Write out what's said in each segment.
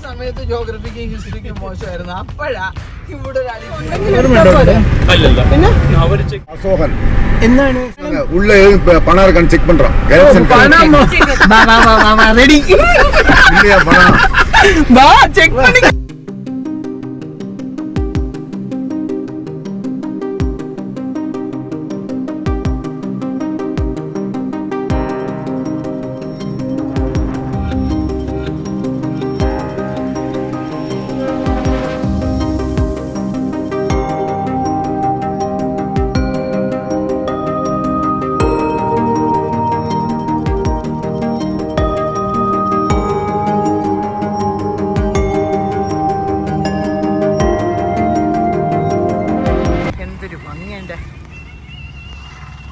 സമയത്ത് ജോഗ്രഫിക്ക് ഹിസ്റ്ററിക്ക് മോശമായിരുന്നു. അപ്പോഴാ ഇവിടെ എന്താണ് ഉള്ള പണം இருக்கான்னு செக் பண்றோம். ரெடி இல்லையா பணம் வா செக் பண்ணி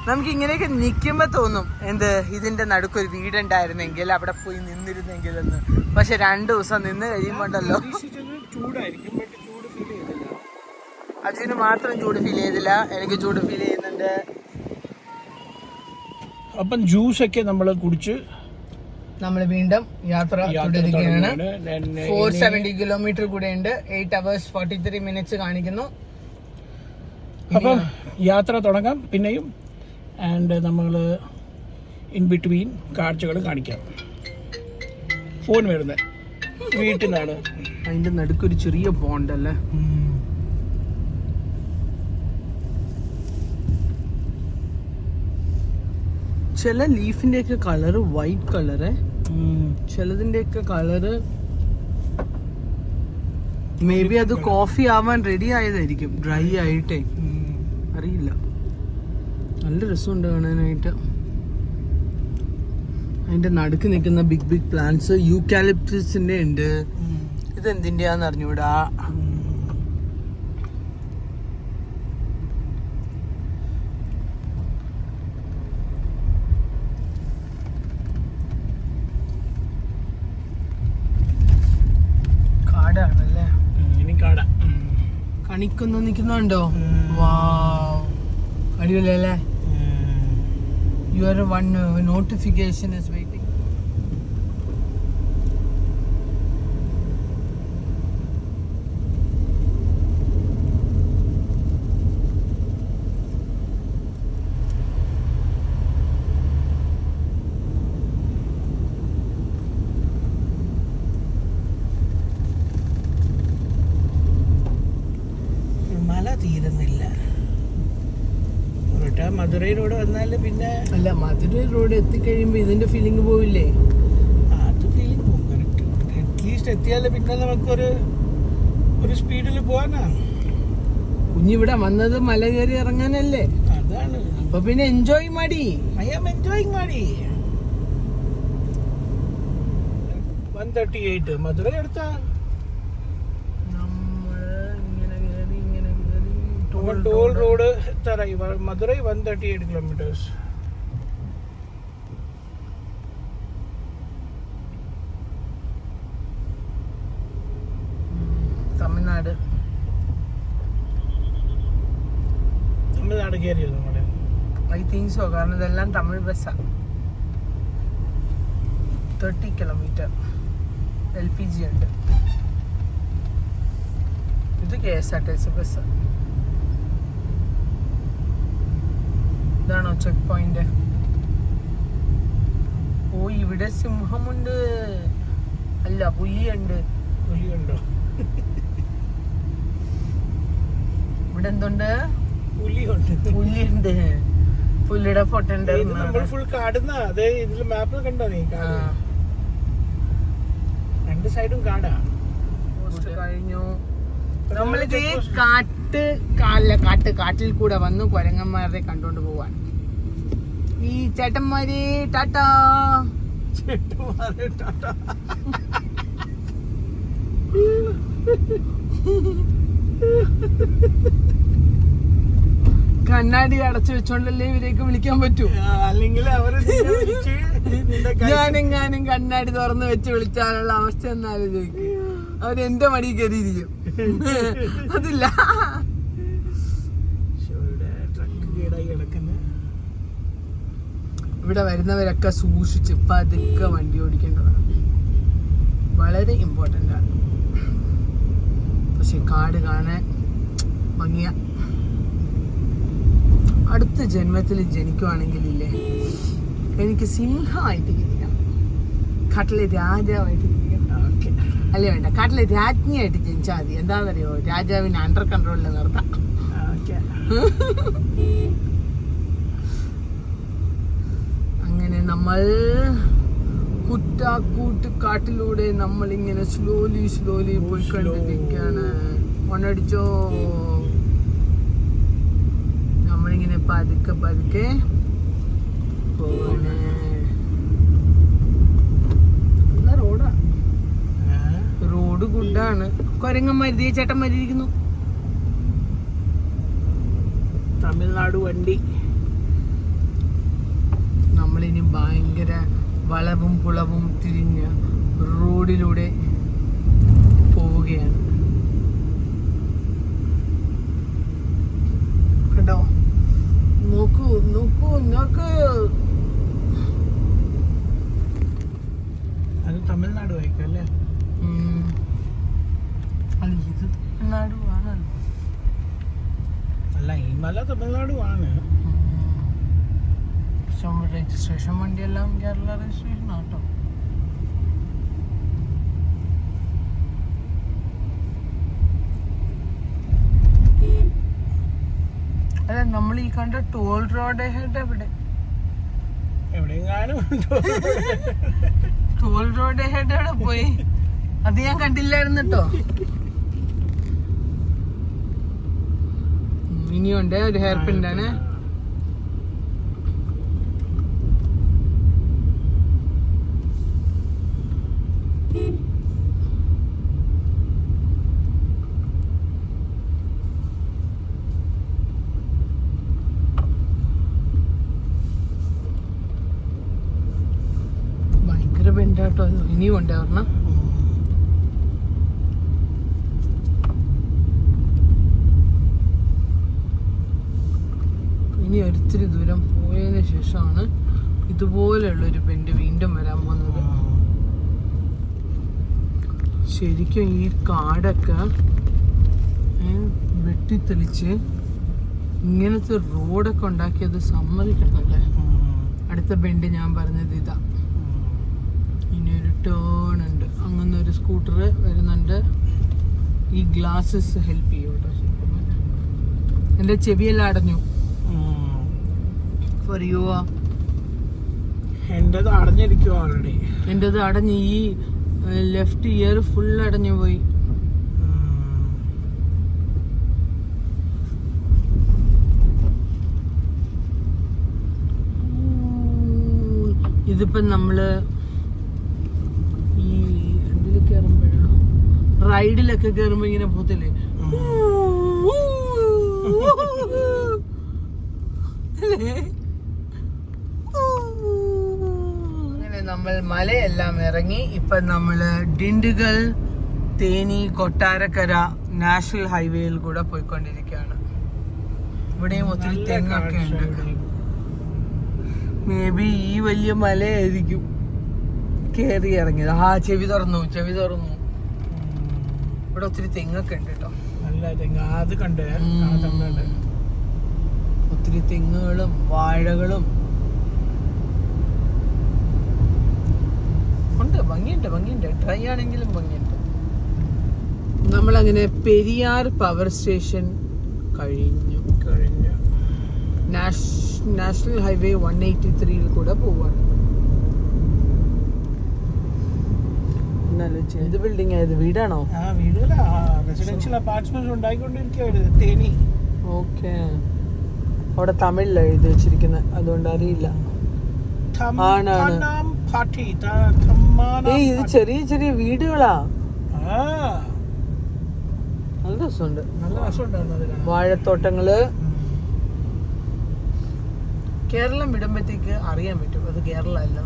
നമുക്ക് ഇങ്ങനെയൊക്കെ നിൽക്കുമ്പോൾ തോന്നും എന്ത് ഇതിന്റെ നടുക്കൊരു വീടുണ്ടായിരുന്നെങ്കിൽ അവിടെ പോയി നിന്നിരുന്നെങ്കിൽ എന്ന്. പക്ഷെ 2 ദിവസം നിന്ന് കഴിയുമ്പോണ്ടല്ലോ അജിന് മാത്രം ചൂട് ഫീൽ ചെയ്തില്ല, എനിക്ക് ചൂട് ഫീൽ ചെയ്യുന്നുണ്ട്. അപ്പം ജ്യൂസൊക്കെ നമ്മൾ കുടിച്ച് നമ്മൾ വീണ്ടും യാത്ര തുടരുകയാണ്. 470 കിലോമീറ്റർ കൂടെ ഉണ്ട്. 8 hours 43 minutes കാണിക്കുന്നു. അപ്പം യാത്ര തുടങ്ങാം പിന്നെയും. ആൻഡ് നമ്മൾ ഇൻ ബിറ്റ്വീൻ കാഴ്ചകൾ കാണിക്കാം. ഫോൺ വരുന്നത് വീട്ടിൽ നിന്നാണ്. അതിന്റെ നടുക്കൊരു ചെറിയ പോണ്ട് അല്ലേ. ചില ലീഫിന്റെ ഒക്കെ കളറ് വൈറ്റ് കളറ്, ചിലതിന്റെ ഒക്കെ കളറ് മേ ബി അത് കോഫി ആവാൻ റെഡി ആയതായിരിക്കും, ഡ്രൈ ആയിട്ടേ അറിയില്ല. നല്ല രസമുണ്ട് കാണാനായിട്ട്. അതിന്റെ നടുക്ക് നിൽക്കുന്ന ബിഗ് ബിഗ് പ്ലാന്റ്സ് യൂക്കാലിപ്റ്റസിന്റെ ഉണ്ട്. ഇത് എന്തിന്റെയാന്ന് അറിഞ്ഞൂടാ. കാടാണല്ലേ. ഇനി കാടാ കണിക്കൊന്നു നിൽക്കുന്നുണ്ടോ? വാവ്, അടിപൊളിയല്ലേ. Your one notification is waiting. മല തീരുന്നില്ല. മധുരൈ റോഡ് വന്നാൽ പിന്നെ അല്ല, മധുരൈ റോഡ് എത്തിക്കഴിയുമ്പോ ഇതിന്റെ ഫീലിംഗ് പോവില്ലേ? അത് ഫീലിംഗ് പോകും. കറക്റ്റ്. അറ്റ്ലീസ്റ്റ് എത്തിയാൽ പിന്നെ നമുക്കൊരു സ്പീഡിൽ പോവാനാ. കുഞ്ഞിവിടെ വന്നത് മല കയറി ഇറങ്ങാനല്ലേ. അതാണ്. അപ്പൊ പിന്നെ എൻജോയ് മടി. ഐ ആം എൻജോയിങ് മടി. 138 മധുരൈ എടുത്താ ടോൾ റോഡ് എത്താറായി. മധുരൈ 138 കിലോമീറ്റേഴ്സ്. തമിഴ്നാട് കയറിയോ നമ്മള്? ഐ തിങ്ക് സോ, കാരണം ഇതെല്ലാം തമിഴ് ബസ്സാ. 30 കിലോമീറ്റർ LPG ഉണ്ട്. ഇത് KSRTC ബസ്. ഇതാണോ ചെക്ക് പോയിന്റ്? ഓ, ഇവിടെ സിംഹമുണ്ട്. അല്ല, പുലിയുണ്ട്. പുലിയുണ്ടോ? ഇവിടെ എന്തുണ്ട്? പുലിയുണ്ട്. പുലിയുടെ ഫോട്ടോ ഉണ്ട്. നമ്മൾ ഫുൾ കാടുന്ന അതേ ഇതിൽ മാപ്പിൽ കണ്ടോ നീ? രണ്ട് സൈഡും കാടാ. കഴിഞ്ഞു. നമ്മളിത് കാട്ടിൽ കൂടെ വന്ന് കുരങ്ങന്മാരെ കണ്ടോണ്ട് പോവാൻ. ഈ ചേട്ടന്മാരെ ടാറ്റാ. കണ്ണാടി അടച്ചു വെച്ചോണ്ടല്ലേ ഇവരെയൊക്കെ വിളിക്കാൻ പറ്റൂ. അല്ലെങ്കിൽ ഞാനെങ്ങാനും കണ്ണാടി തുറന്ന് വെച്ച് വിളിച്ചാലുള്ള അവസ്ഥ എന്നാലും ചോദിക്കും. അവരെന്റെ മടി കയറിയിരിക്കും. അതില്ല, ഇവിടെ വരുന്നവരൊക്കെ സൂക്ഷിച്ച് പതുക്കെ വണ്ടി ഓടിക്കേണ്ടതാണ്. വളരെ ഇമ്പോർട്ടൻ്റ് ആണ്. പക്ഷെ കാട് കാണാൻ ഭംഗിയ. അടുത്ത ജന്മത്തിൽ ജനിക്കുവാണെങ്കിലില്ലേ എനിക്ക് സിംഹമായിട്ട് ജനിക്കണം, കാട്ടിലെ രാജാവായിട്ട് ജനിക്കണം. അല്ലേ വേണ്ട, കാട്ടിലെ രാജ്ഞിയായിട്ട് ജനിച്ചാൽ മതി. എന്താണെന്നറിയോ, രാജാവിനെ അണ്ടർ കൺട്രോളിൽ നിർത്താം. അങ്ങനെ നമ്മൾ കുറ്റാക്കൂട്ട് കാട്ടിലൂടെ നമ്മളിങ്ങനെ സ്ലോലി പോയിക്കൊണ്ടിരിക്കുകയാണ്. മണ്ണടിച്ചോ, നമ്മളിങ്ങനെ പതുക്കെ പോവാണ്. നല്ല റോഡാ, റോഡ് ഗുഡാണ്. കൊരങ്ങന്മാരി ചേട്ടന്മാരിയിരിക്കുന്നു. തമിഴ്നാട് വണ്ടി. നമ്മളിനി ഭയങ്കര വളവും പുളവും തിരിഞ്ഞ റോഡിലൂടെ പോവുകയാണ്. കേട്ടോ, നോക്കൂ അത് തമിഴ്നാട് വായിക്കും അല്ലേ? അല്ല, ഇത് തമിഴ്നാട് ആണല്ലോ. അല്ല, ഈ മല തമിഴ്നാടുമാണ്. രജിസ്ട്രേഷൻ വണ്ടിയെല്ലാം കേരള രജിസ്ട്രേഷൻ ആട്ടോ. അല്ല, നമ്മൾ ഈ കണ്ട ടോൾ റോഡ് എവിടെ? എവിടെയെങ്ങാനും ടോൾ റോഡ് ഹെഡ് എവിടെ പോയി? അത് ഞാൻ കണ്ടില്ലായിരുന്നു കേട്ടോ. ഇനിയുണ്ട് ഒരു ഹെയർ പിന്നാണ്. ഭയങ്കര ബെൻഡാട്ടോ. ഇനിയും ഉണ്ട് ഒരെണ്ണം. ഇനി ഒരിത്തിരി ദൂരം പോയതിന് ശേഷമാണ് ഇതുപോലെയുള്ളൊരു ബെൻഡ് വീണ്ടും വരാൻ പോകുന്നത്. ശരിക്കും ഈ കാടൊക്കെ വെട്ടിത്തെളിച്ച് ഇങ്ങനത്തെ റോഡൊക്കെ ഉണ്ടാക്കിയത് സമ്മതിക്കണല്ലേ. അടുത്ത ബെൻഡ് ഞാൻ പറഞ്ഞത് ഇതാ. ഇനി ഒരു ടേൺ ഉണ്ട്, അങ്ങനെ ഒരു സ്കൂട്ടർ വരുന്നുണ്ട്. ഈ ഗ്ലാസസ് ഹെൽപ്പ് ചെയ്യും കേട്ടോ. എൻ്റെ ചെവിയെല്ലാം അടഞ്ഞു. ഫോർ യു എന്റേത് അടഞ്ഞിരിക്കും ഓൾറെഡി. എൻ്റെത് അടഞ്ഞ്, ഈ ലെഫ്റ്റ് ഇയർ ഫുൾ അടഞ്ഞു പോയി. ഇതിപ്പം നമ്മള് ഈ ഇതിൽ കയറുമ്പോഴാണ്, റൈഡിലൊക്കെ കയറുമ്പോ ഇങ്ങനെ പോത്തില്ലേ, അങ്ങനെ നമ്മൾ മലയെല്ലാം ഇറങ്ങി. ഇപ്പൊ നമ്മള് ഡിണ്ടിഗൽ, തേനി, കൊട്ടാരക്കര നാഷണൽ ഹൈവേയിൽ കൂടെ പോയിക്കൊണ്ടിരിക്കുകയാണ്. ഇവിടെയും ഒത്തിരി തെങ്ങൊക്കെ ഉണ്ട്. മേ ബി ഈ വലിയ മലയായിരിക്കും കേറി ഇറങ്ങിയത്. ചെവി തുറന്നു. ഇവിടെ ഒത്തിരി തെങ്ങൊക്കെ ഉണ്ട് കേട്ടോ. നല്ല തെങ്ങ്, അത് കണ്ട് ഒത്തിരി തെങ്ങുകളും വാഴകളും ഉണ്ട്. ഭംഗിയുണ്ട്. ഡ്രൈ ആണെങ്കിലും ഭംഗിയുണ്ട്. നമ്മളങ്ങനെ പെരിയാർ പവർ സ്റ്റേഷൻ കഴിഞ്ഞു. നാഷണൽ ഹൈവേ 183 കൂടെ പോവാണ്. എന്ത് ബിൽഡിംഗ് ആയത്? വീടാണോ? റെസിഡൻഷ്യൽ അപ്പാർട്ട്മെന്റ് ഉണ്ടായിക്കൊണ്ടിരിക്കുകയാണ് തേനി. ഓക്കെ, അവിടെ തമിഴിലാണ് എഴുതി വെച്ചിരിക്കുന്നത്, അതുകൊണ്ട് അറിയില്ല. ഇത് ചെറിയ വീടുകളാ. നല്ല രസമുണ്ട്. വാഴത്തോട്ടങ്ങള്. കേരളം വിടുമ്പോഴത്തേക്ക് അറിയാൻ പറ്റും അത് കേരള അല്ല.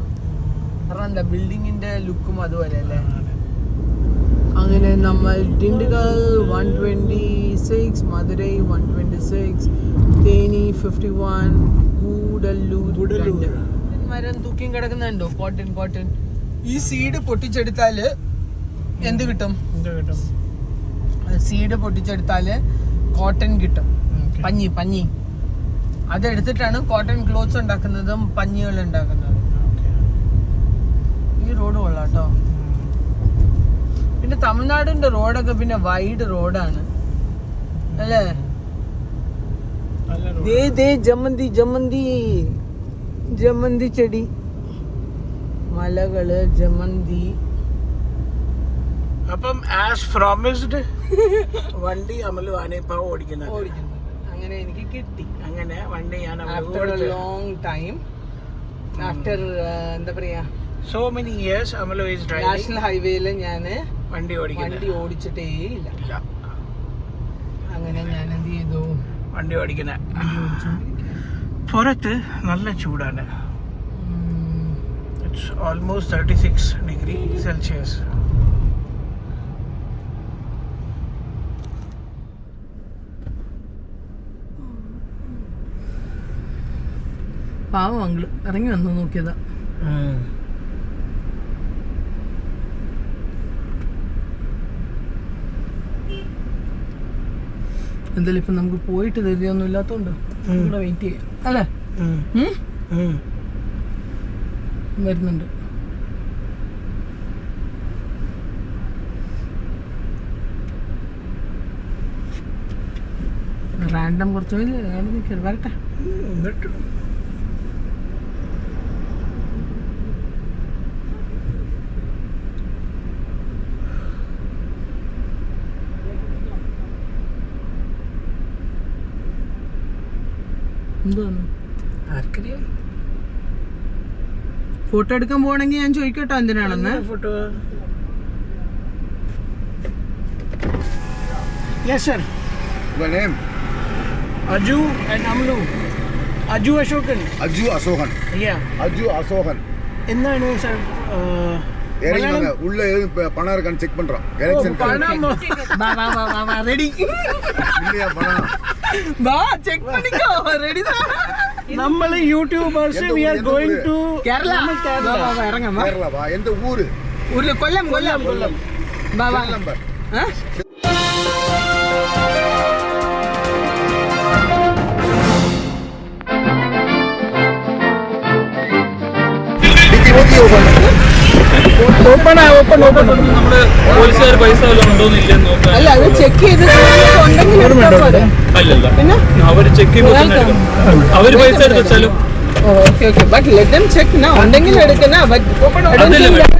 കാരണം എന്താ, ബിൽഡിങ്ങിന്റെ ലുക്കും അതുപോലെ അല്ലേ. അങ്ങനെ നമ്മൾ ഡിണ്ടിഗൽ 126, മധുരൈ 126, തേനി 51, ഗൂഡല്ലൂർ 2. മരം തൂക്കിയും കിടക്കുന്നുണ്ടോ? കോട്ടൺ. ഈ സീഡ് പൊട്ടിച്ചെടുത്താല് എന്ത് കിട്ടും? എന്ത് കിട്ടും? സീഡ് പൊട്ടിച്ചെടുത്താല് കോട്ടൺ കിട്ടും. Okay. പഞ്ഞി അതെടുത്തിട്ടാണ് കോട്ടൺ ക്ലോത്ത്സ് ഉണ്ടാക്കുന്നതും പഞ്ഞികൾ ഉണ്ടാക്കുന്നതും. ഈ റോഡ് കൊള്ളാട്ടോ. പിന്നെ തമിഴ്നാടിന്റെ റോഡൊക്കെ പിന്നെ വൈഡ് റോഡാണ് അല്ലേ? നല്ല road. ദേ ജമന്തി ചെടി, മലകള്, ജമന്തി. അപ്പം ആസ് പ്രോമിസ്ഡ് വണ്ടി അമലു ആനയിപ്പ ഓടിക്കുന്നത്. അങ്ങനെ എനിക്ക് കിട്ടി. അങ്ങനെ വണ്ടി ഞാൻ after a long time, after എന്താ പറയാ, so many years Amalu is driving. National ഹൈവേയില് ഞാന് വണ്ടി ഓടിച്ചിട്ടേ ഇല്ല. ഇല്ല. അങ്ങനെ ഞാൻ എന്ത് ചെയ്തു, വണ്ടി ഓടിക്കുന്ന. പുറത്ത് നല്ല ചൂടാണ്. It's almost 36 degree Celsius. പാവം അങ്കിള് ഇറങ്ങി വന്നു നോക്കിയതാ. എന്തായാലും ഇപ്പൊ നമുക്ക് പോയിട്ട് ധൈര്യമൊന്നും ഇല്ലാത്തോണ്ട് ഇവിടെ വെയിറ്റ് ചെയ്യാം അല്ലേ? വരുന്നുണ്ട്. റാൻഡം കുറച്ച് വരട്ടെ. എന്താണ് ആർക്കറിയാം? ഫോട്ടോ എടുക്കാൻ പോകണമെങ്കിൽ ഞാൻ ചോദിക്കട്ടോ എന്തിനാണെന്ന്. Photo. Yes sir. Your name? Aju and Amlu. Aju Ashokan. Aju Asokan. Yeah. Aju Asokan. എന്താണ് സർ? இறங்கி வாங்க. உள்ள பணம் இருக்கான்னு செக் பண்றோம். எலெக்ஷன் ரெடி இல்லையா பணம்? വാ ചെക്ക് பண்ணிக்கோ. ரெடி தான். നമ്മൾ YouTubers we are going to Kerala. വാ ഇറങ്ങാം. கேரளா வா. எந்த ஊரு? ഊരില് കൊല്ലം. വാ വാ. நம்பர். ഓപ്പൺ നമ്മുടെ പോലീസുകാർ പൈസ വല്ലതും ഉണ്ടോന്ന് ഇല്ലെന്ന് നോക്കാൻ. അല്ല അത് ചെക്ക് ചെയ്ത് ഉണ്ടെങ്കിൽ എടുത്താൽ പോരെ. അല്ലല്ല, പിന്നെ അവര് ചെക്ക് ചെയ്യുമ്പോൾ അവര് പൈസ എടുത്ത് വെച്ചാലും okay but let them check നാ. ഉണ്ടെങ്കിൽ എടുക്കണ. അതല്ലേ വേണം.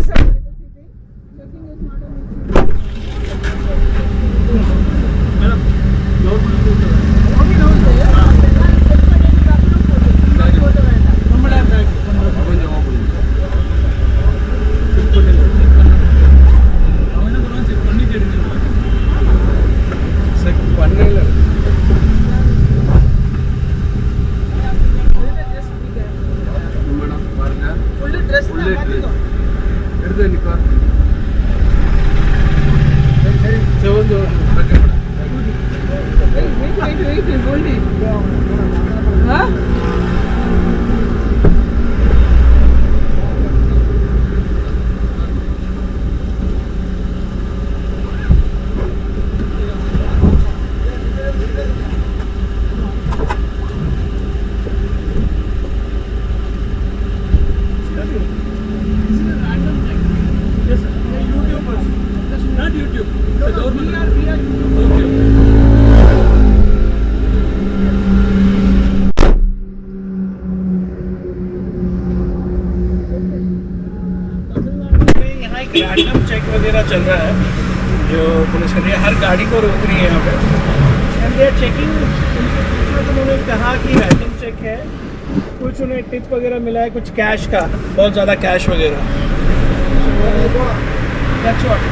रैंडम चेक वगैरह चल रहा है जो पुलिस कर रही है. हर गाड़ी को रोक रही है यहाँ पे एंड दे आर चेकिंग. उन्होंने कहा कि रैंडम चेक है. कुछ उन्हें टिप वगैरह मिला है, कुछ कैश का, बहुत ज़्यादा कैश वगैरह. That's what.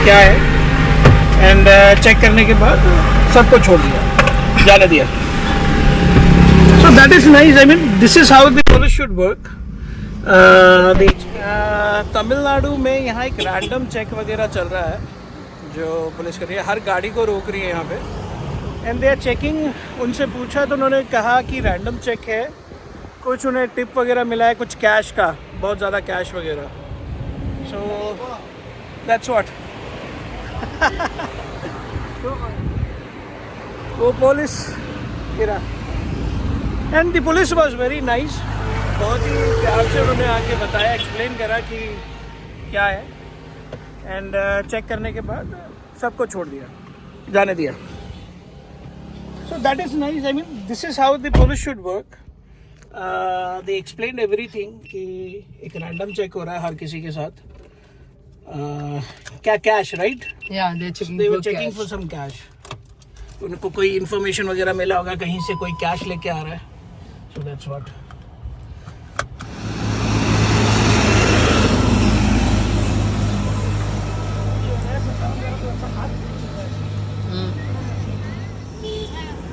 क्या है एंड चेक करने के बाद सबको छोड़ दिया, जाने दिया. So that is nice. I mean this is how the police should work. Tamil Nadu में यहाँ एक रैंडम चेक वगैरह चल रहा है जो पुलिस कर रही है, हर गाड़ी को रोक रही है यहाँ पे एंड दे आर चेकिंग। उनसे पूछा तो उन्होंने कहा कि रैंडम चेक है, कुछ उन्हें टिप वगैरह मिला है, कुछ कैश का, बहुत ज़्यादा कैश वगैरह। So that's what. वो पुलिस गिरा and the police was very nice, बहुत ही प्यार से उन्होंने आके बताया, एक्सप्लेन करा कि क्या है एंड चेक करने के बाद सबको छोड़ दिया, जाने दिया। So that is nice. I mean this is how the police should work. They explain everything कि एक रैंडम चेक हो रहा है हर किसी के साथ। क्या cash, right? Yeah, they're checking They for were checking cash. for some cash. उनको कोई इन्फॉर्मेशन वगैरह मिला होगा, कहीं से कोई कैश लेके आ रहा है। So that's what.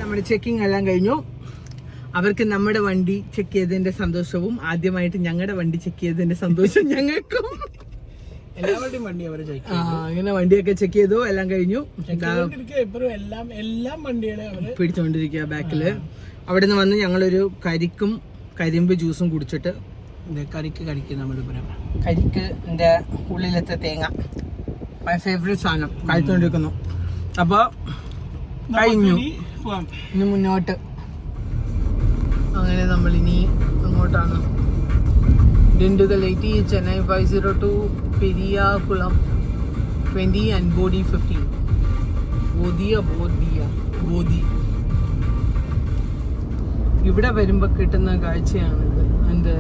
നമ്മുടെ ചെക്കിംഗ് എല്ലാം കഴിഞ്ഞു. അവർക്ക് നമ്മുടെ വണ്ടി ചെക്ക് ചെയ്തതിന്റെ സന്തോഷവും ആദ്യമായിട്ട് ഞങ്ങളുടെ വണ്ടി ചെക്ക് ചെയ്തതിന്റെ സന്തോഷം ഞങ്ങൾക്കും. എല്ലാവരുടെയും വണ്ടി അവരെ ചെക്ക് അങ്ങനെ വണ്ടിയൊക്കെ ചെക്ക് ചെയ്തു, എല്ലാം കഴിഞ്ഞു. ഇപ്പോഴും എല്ലാം വണ്ടികളെ അവര് പിടിച്ചുകൊണ്ടിരിക്കുക ബാക്കില്. അവിടെ നിന്ന് വന്ന് ഞങ്ങളൊരു കരിക്കും കരിമ്പ് ജ്യൂസും കുടിച്ചിട്ട് കരിക്ക് നമ്മളിവിടെ കരിക്കിന്റെ ഉള്ളിലത്തെ തേങ്ങ മൈ ഫേവറേറ്റ് സാധനം കഴിച്ചുകൊണ്ടിരിക്കുന്നു. അപ്പോൾ കഴിഞ്ഞു. ഇനി മുന്നോട്ട്. അങ്ങനെ നമ്മളിനി അങ്ങോട്ടാണ്. Dindigul 80, Chennai 502, Periyakulam 20 and body 15. ബോധി. ഇവിടെ വരുമ്പോ കിട്ടുന്ന കാഴ്ചയാണിത്. എന്ത്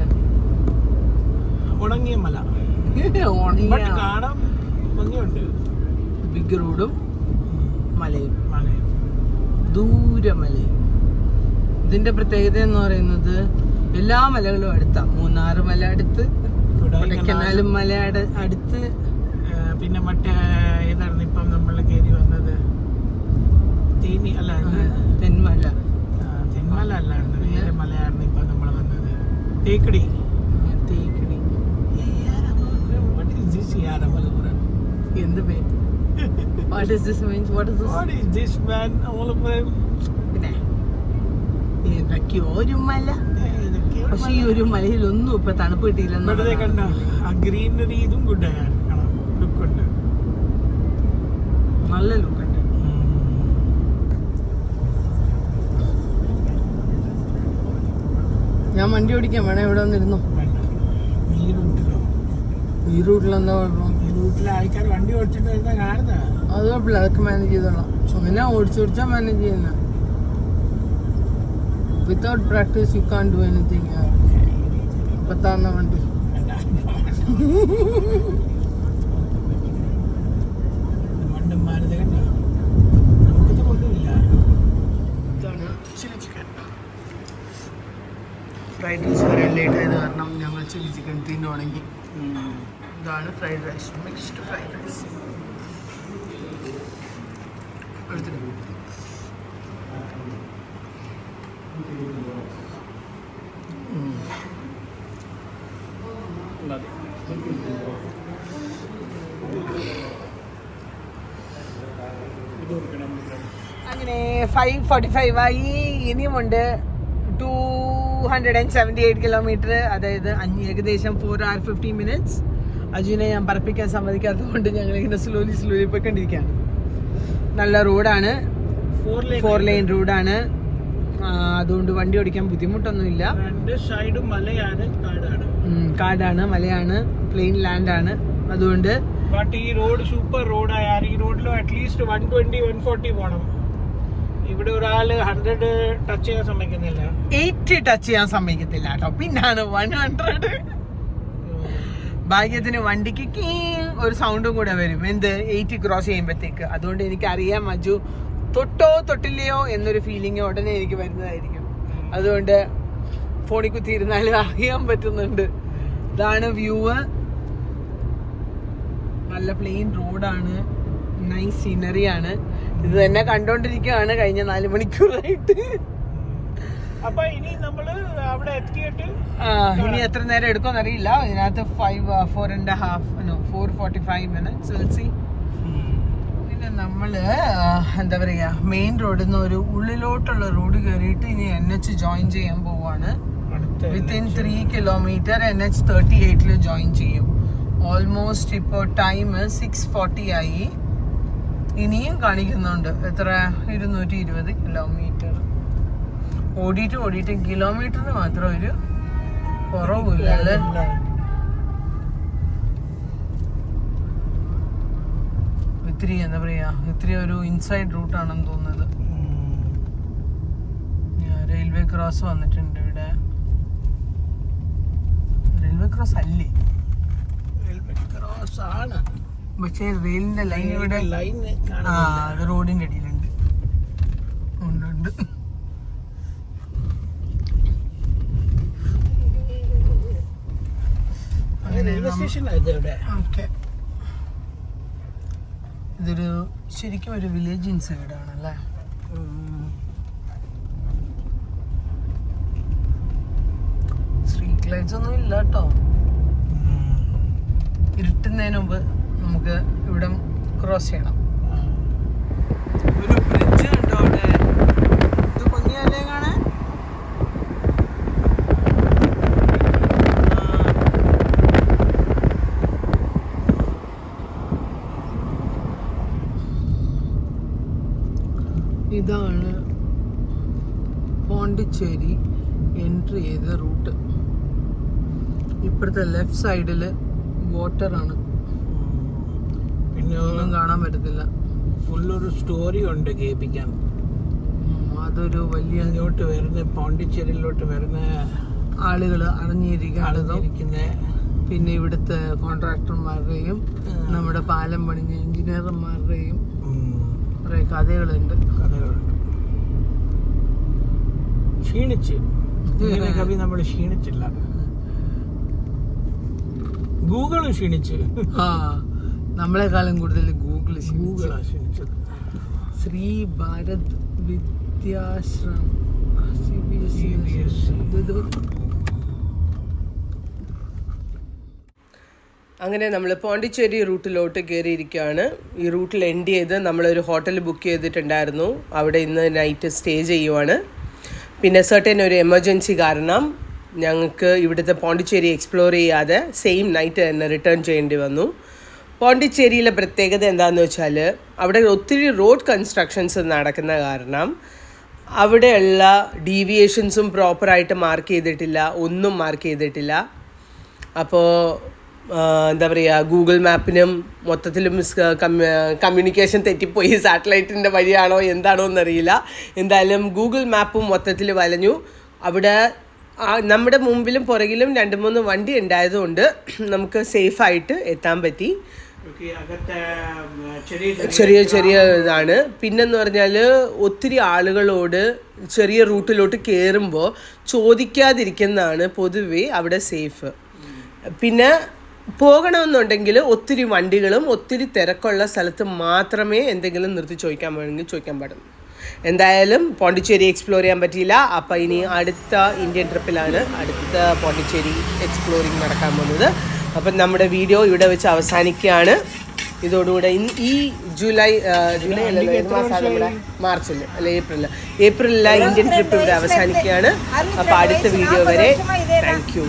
ഉണങ്ങിയ മല, കാണാൻ ഭംഗിയുണ്ട്. ബിഗ് റോഡും മലയും ദൂരമലയും. ഇതിന്റെ പ്രത്യേകത എന്ന് പറയുന്നത് എല്ലാ മലകളും അടുത്താ. മൂന്നാറ് മല അടുത്ത്, കൊടൈക്കനാലും മല അടുത്ത്, പിന്നെ മറ്റേ ഏതായിരുന്നു ഇപ്പം നമ്മൾ കയറി വന്നത്, തേനി അല്ല, തെന്മല അല്ലായിരുന്നു, വേറെ മലയായിരുന്നു ഇപ്പം നമ്മൾ വന്നത്, തേക്കടി. എന്ത് പേ What is this means? What is this man? പിന്നെ ഏതൊക്കെയോ ഒരു മല. പക്ഷെ ഈ ഒരു മലയിലൊന്നും ഇപ്പൊ തണുപ്പ് കിട്ടിയില്ലെന്ന് കണ്ട ആ ഗ്രീനറി, ഇതും ഗുഡ് ലുക്കുണ്ട്, നല്ല ലുക്കുണ്ട്. ഞാൻ വണ്ടി ഓടിക്കാൻ വേണേ ഇവിടെ വന്നിരുന്നു. ഈ റൂട്ടിലെന്താ കുഴപ്പം? ഈ റൂട്ടിലെ ആൾക്കാർ വണ്ടി ഓടിച്ചിട്ട് വരുന്ന കാണുന്ന അത് കുഴപ്പമില്ല, അതൊക്കെ മാനേജ് ചെയ്തോളാം. അങ്ങനെ ഓടിച്ചാൽ മാനേജ് ചെയ്യുന്ന. Without practice you can do anything. പത്താന്ന വണ്ടി മണ്ടന്മാരത് കണ്ട, നമുക്കിത് പോലുമില്ല. ഇതാണ് ചില്ലി ചിക്കൻ. ഫ്രൈഡ് റൈസ് വരാൻ ലേറ്റ് ആയത് കാരണം ഞങ്ങൾ ചില്ലി ചിക്കൻ തിന്നുവാണെങ്കിൽ ഇതാണ് fried rice, mixed fried rice. അങ്ങനെ 5:45 ആയി. ഇനിയുമുണ്ട് 278 കിലോമീറ്റർ, അതായത് ഏകദേശം 4 hours 50 minutes. അജുവിനെ ഞാൻ പറപ്പിക്കാൻ സമ്മതിക്കാത്തതുകൊണ്ട് ഞങ്ങളിങ്ങനെ സ്ലോലി പോയിക്കൊണ്ടിരിക്കുകയാണ്. നല്ല റോഡാണ്, 4 lane റോഡാണ്. അതുകൊണ്ട് വണ്ടി ഓടിക്കാൻ ബുദ്ധിമുട്ടൊന്നുമില്ല. രണ്ട് സൈഡും മലയാണ്, കാടാണ്, മലയാണ്, പ്ലെയിൻ ലാൻഡാണ്. അതുകൊണ്ട് ബട്ട് ഈ റോഡ് സൂപ്പർ റോഡായ ഈ റോഡിലും അറ്റ്ലീസ്റ്റ് 120-140 പോകണം. ഇവിടെ ഒരാള് 100 ടച്ച് ചെയ്യാൻ സമ്മതിക്കുന്നില്ല, 80 ടച്ച് ചെയ്യാൻ സമ്മതിക്കത്തില്ല കേട്ടോ. പിന്നാണ് 100. ഭാഗ്യത്തിന് വണ്ടിക്ക് ഒരു സൗണ്ടും കൂടെ വരും, എന്ത് 80 ക്രോസ് ചെയ്യുമ്പോഴത്തേക്ക്. അതുകൊണ്ട് എനിക്കറിയാം മജു തൊട്ടില്ലയോ എന്നൊരു ഫീലിംഗ് ഉടനെ എനിക്ക് വരുന്നതായിരിക്കും. അതുകൊണ്ട് ഫോണിൽ കുത്തിയിരുന്നാലും അറിയാൻ പറ്റുന്നുണ്ട്. ഇതാണ് വ്യൂവ്. നല്ല പ്ലെയിൻ റോഡാണ്, നൈസ് സീനറിയാണ്. ഇത് തന്നെ കണ്ടോണ്ടിരിക്കുകയാണ് കഴിഞ്ഞ 4 മണിക്കൂറായിട്ട്. അപ്പൊ ഇനി നമ്മള് അവിടെ എത്തിയിട്ട് ഇനി എത്ര നേരം എടുക്കുമെന്ന് അറിയില്ല. ഇതിനകത്ത് 4.5 4:45 minutes. അങ്ങനെ നമ്മള് എന്താ പറയാ മെയിൻ റോഡിൽ നിന്ന് ഒരു ഉള്ളിലോട്ടുള്ള റോഡ് കയറിയിട്ട് ഇനി NH ജോയിൻ ചെയ്യാൻ പോവാണ്. വിത്തിൻ 3 കിലോമീറ്റർ NH 38 ജോയിൻ ചെയ്യും. ഓൾമോസ്റ്റ് ഇപ്പോൾ ടൈം 6:40 ആയി. ഇനിയും കാണിക്കുന്നുണ്ട് എത്ര 220 കിലോമീറ്റർ ഓടിയിട്ട് കിലോമീറ്ററിന് മാത്രം ഒരു കുറവില്ല അല്ലേ. ഇത്തിരി എന്താ പറയാ ഇത്തിരി ഒരു ഇൻസൈഡ് റൂട്ടാണെന്ന് തോന്നുന്നത്. റെയിൽവേ ക്രോസ് വന്നിട്ടുണ്ട് ഇവിടെ. റെയിൽവേ ക്രോസ് അല്ലേ? റെയിൽവേ ക്രോസ് ആണ്, പക്ഷേ റെയിലിന്റെ ലൈൻ ഇവിടെ ലൈൻ അത് റോഡിന്റെ അടിയിലുണ്ട്. ഉണ്ട് റെയിൽവേ സ്റ്റേഷൻ ഇവിടെ. ഓക്കെ, ഇതൊരു ശരിക്കും ഒരു വില്ലേജ് ഇൻസൈഡ് ആണല്ലേ. സ്ട്രീറ്റ് ലൈറ്റ്സ് ഒന്നും ഇല്ല കേട്ടോ. ഇരുട്ടുന്നതിന് മുമ്പ് നമുക്ക് ഇവിടെ ക്രോസ് ചെയ്യണം. ഒരു ബ്രിഡ്ജ് ഉണ്ടോ അവിടെ? ഇത് ഭംഗിയല്ലേ കാണാൻ? ഇതാണ് പോണ്ടിച്ചേരി എൻട്രി ചെയ്ത റൂട്ട്. ഇപ്പുറത്തെ ലെഫ്റ്റ് സൈഡില് വാട്ടറാണ്, പിന്നെ ഒന്നും കാണാൻ പറ്റത്തില്ല. ഫുള്ളൊരു സ്റ്റോറി ഉണ്ട് കേൾപ്പിക്കാൻ. അതൊരു വലിയ ഇങ്ങോട്ട് വരുന്ന പോണ്ടിച്ചേരിയിലോട്ട് വരുന്ന ആളുകൾ അറിഞ്ഞിരിക്കുന്നതും പിന്നെ ഇവിടുത്തെ കോൺട്രാക്ടർമാരുടെയും നമ്മുടെ പാലം പണിഞ്ഞ എഞ്ചിനീയർമാരുടെയും കുറേ കഥകളുണ്ട്. ക്ഷീണിച്ച് ഇങ്ങനെ കവി നമ്മൾ ക്ഷീണിച്ചില്ല. ഗൂഗിളും ക്ഷീണിച്ച്. നമ്മളെക്കാളും കൂടുതൽ ഗൂഗിളാണ് ക്ഷീണിച്ചത്. ശ്രീ ഭാരത് വിദ്യാശ്രം അങ്ങനെ നമ്മൾ പോണ്ടിച്ചേരി റൂട്ടിലോട്ട് കയറിയിരിക്കുകയാണ്. ഈ റൂട്ടിൽ എൻഡ് ചെയ്ത് നമ്മളൊരു ഹോട്ടൽ ബുക്ക് ചെയ്തിട്ടുണ്ടായിരുന്നു. അവിടെ ഇന്ന് നൈറ്റ് സ്റ്റേ ചെയ്യുവാണ്. പിന്നെ സർട്ടൻ ഒരു എമർജൻസി കാരണം ഞങ്ങൾക്ക് ഇവിടുത്തെ പോണ്ടിച്ചേരി എക്സ്പ്ലോർ ചെയ്യാതെ സെയിം നൈറ്റ് തന്നെ റിട്ടേൺ ചെയ്യേണ്ടി വന്നു. പോണ്ടിച്ചേരിയിലെ പ്രത്യേകത എന്താണെന്ന് വെച്ചാൽ അവിടെ ഒത്തിരി റോഡ് കൺസ്ട്രക്ഷൻസ് നടക്കുന്ന കാരണം അവിടെയുള്ള ഡീവിയേഷൻസും പ്രോപ്പറായിട്ട് മാർക്ക് ചെയ്തിട്ടില്ല, ഒന്നും മാർക്ക് ചെയ്തിട്ടില്ല. അപ്പോൾ എന്താ പറയുക, ഗൂഗിൾ മാപ്പിനും മൊത്തത്തിലും കമ്മ്യൂണിക്കേഷൻ തെറ്റിപ്പോയി. സാറ്റലൈറ്റിൻ്റെ വഴിയാണോ എന്താണോ എന്നറിയില്ല. എന്തായാലും ഗൂഗിൾ മാപ്പും മൊത്തത്തിൽ വലഞ്ഞു. അവിടെ നമ്മുടെ മുമ്പിലും പുറകിലും 2-3 വണ്ടി ഉണ്ടായതുകൊണ്ട് നമുക്ക് സേഫായിട്ട് എത്താൻ പറ്റി. ചെറിയ ഇതാണ്. പിന്നെന്ന് പറഞ്ഞാൽ ഒത്തിരി ആളുകളോട് ചെറിയ റൂട്ടിലോട്ട് കയറുമ്പോൾ ചോദിക്കാതിരിക്കുന്നതാണ് പൊതുവേ അവിടെ സേഫ്. പിന്നെ പോകണമെന്നുണ്ടെങ്കിൽ ഒത്തിരി വണ്ടികളും ഒത്തിരി തിരക്കുള്ള സ്ഥലത്ത് മാത്രമേ എന്തെങ്കിലും നിർത്തി ചോദിക്കാൻ വേണമെങ്കിൽ ചോദിക്കാൻ പാടുള്ളൂ. എന്തായാലും പോണ്ടിച്ചേരി എക്സ്പ്ലോർ ചെയ്യാൻ പറ്റിയില്ല. അപ്പം ഇനി അടുത്ത ഇന്ത്യൻ ട്രിപ്പിലാണ് അടുത്ത പോണ്ടിച്ചേരി എക്സ്പ്ലോറിങ് നടക്കാൻ പോകുന്നത്. അപ്പം നമ്മുടെ വീഡിയോ ഇവിടെ വെച്ച് അവസാനിക്കുകയാണ്. ഇതോടുകൂടെ ഈ ജൂലൈ അല്ലല്ലോ, ഏത് മാസമാണ് നമ്മുടെ മാർച്ചിൽ അല്ല ഏപ്രിലിലെ ഇന്ത്യൻ ട്രിപ്പ് ഇവിടെ അവസാനിക്കുകയാണ്. അപ്പോൾ അടുത്ത വീഡിയോ വരെ താങ്ക് യു.